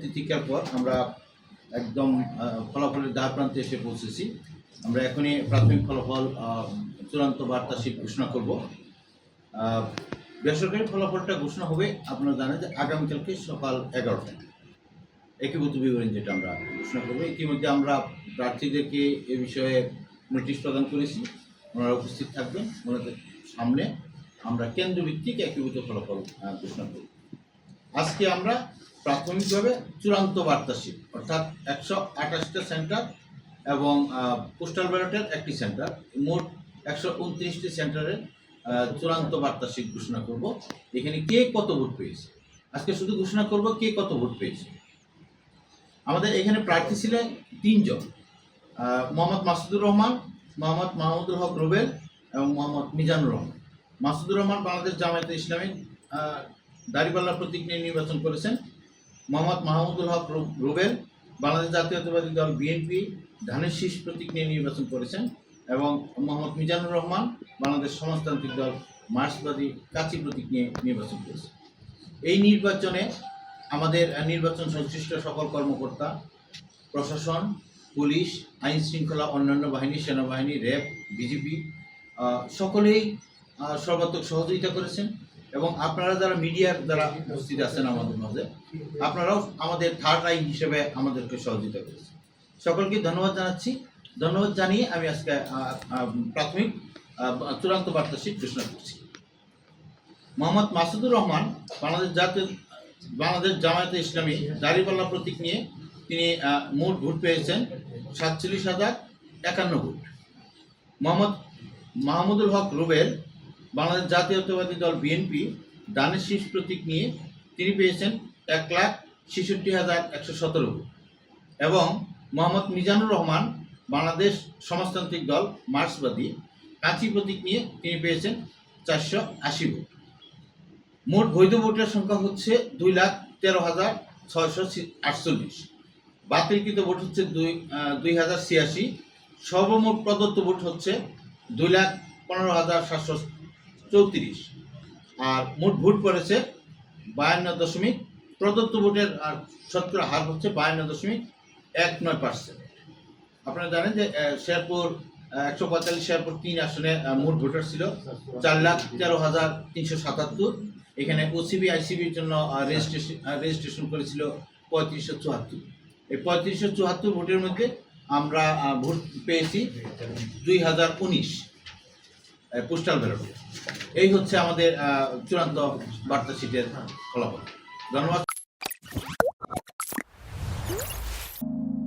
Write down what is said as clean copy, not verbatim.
তিথিকার পর আমরা একদম ফলাফলের দ্বার প্রান্তে এসে পৌঁছেছি। আমরা এখনই প্রাথমিক ফলাফল চূড়ান্ত বার্তা শীট ঘোষণা করব। বেসরকারি ফলাফলটা ঘোষণা হবে আপনারা জানেন যে আগামীকালকে সকাল 11টায় একীভূত বিবরণ যেটা আমরা ঘোষণা করবো। ইতিমধ্যে আমরা প্রার্থীদেরকে এ বিষয়ে নোটিশ প্রদান করেছি, ওনারা উপস্থিত থাকবেন। ওনাদের সামনে আমরা কেন্দ্রভিত্তিক একীভূত ফলাফল ঘোষণা করব। আজকে আমরা প্রাথমিকভাবে চূড়ান্ত বার্তা শীট অর্থাৎ 128টা সেন্টার এবং পোস্টাল ব্যালটের একটি সেন্টার, মোট 129টি সেন্টারের চূড়ান্ত বার্তা শীট ঘোষণা করব। এখানে কে কত ভোট পেয়েছে আজকে শুধু ঘোষণা করব, কে কত ভোট পেয়েছে। আমাদের এখানে প্রার্থী ছিলেন 3 জন, মোহাম্মদ মাসুদুর রহমান, মোহাম্মদ মাহমুদুল হক রুবেল এবং মোহাম্মদ মিজানুর রহমান। মাসুদুর রহমান বাংলাদেশ জামায়াতে ইসলামী দাঁড়িপাল্লা প্রতীক নিয়ে নির্বাচন করেছেন। মোহাম্মদ মাহমুদুল হক রুবেল বাংলাদেশ জাতীয়তাবাদী দল বিএনপি ধানের শীষ প্রতীক নিয়ে নির্বাচন করেছেন এবং মোহাম্মদ মিজানুর রহমান বাংলাদেশ সমাজতান্ত্রিক দল মার্ক্সবাদী কাচি প্রতীক নিয়ে নির্বাচন করেছেন। এই নির্বাচনে আমাদের নির্বাচন সংশ্লিষ্ট সকল কর্মকর্তা, প্রশাসন, পুলিশ, আইন শৃঙ্খলা, অন্যান্য বাহিনী, সেনাবাহিনী, র্যাব, বিজিবি সকলেই সর্বাত্মক সহযোগিতা করেছেন এবং আপনারা যারা মিডিয়ার দ্বারা উপস্থিত আছেন আমাদের মাঝে, আপনারাও আমাদের থার্ড আই হিসেবে আমাদেরকে সহযোগিতা করেছেন। সকলকে ধন্যবাদ জানাচ্ছি। ধন্যবাদ জানিয়ে আমি আজকে প্রাথমিক চূড়ান্ত বার্তা শীট ঘোষণা করছি। মোহাম্মদ মাসুদুর রহমান বাংলাদেশ জামায়াতে ইসলামী দাঁড়িপাল্লা প্রতীক নিয়ে তিনি মোট ভোট পেয়েছেন 47,051 ভোট। মোহাম্মদ মাহমুদুল হক রুবেল বাংলাদেশ জাতীয়তাবাদী দল বিএনপি ধানের শীষ প্রতীক নিয়ে তিনি পেয়েছেন 1,66,117 ভোট এবং মোহাম্মদ মিজানুর রহমান বাংলাদেশ সমাজতান্ত্রিক দল মার্ক্সবাদী কাচি প্রতীক নিয়ে তিনি পেয়েছেন 480 ভোট। মোট বৈধ ভোটের সংখ্যা হচ্ছে 2,13,648। বাতিলকৃত ভোট হচ্ছে 2,086। সর্বমোট প্রদত্ত ভোট হচ্ছে 2,15,734। আর মোট ভোট পড়েছে 52 প্রদত্ত ভোটের শতকরা হার হচ্ছে 52.19%। আপনারা জানেন যে শেরপুর 145 শেরপুর 3 আসনে মোট ভোটার ছিল 4,13,377। এখানে ওসিবি আইসিবির জন্য রেজিস্ট্রেশন করেছিল 3574। এই 3574 ভোটের মধ্যে আমরা ভোট পেয়েছি 2019 পোস্টাল ব্যালট। এই হচ্ছে আমাদের চূড়ান্ত বার্তা শীটের ফলাফল। ধন্যবাদ।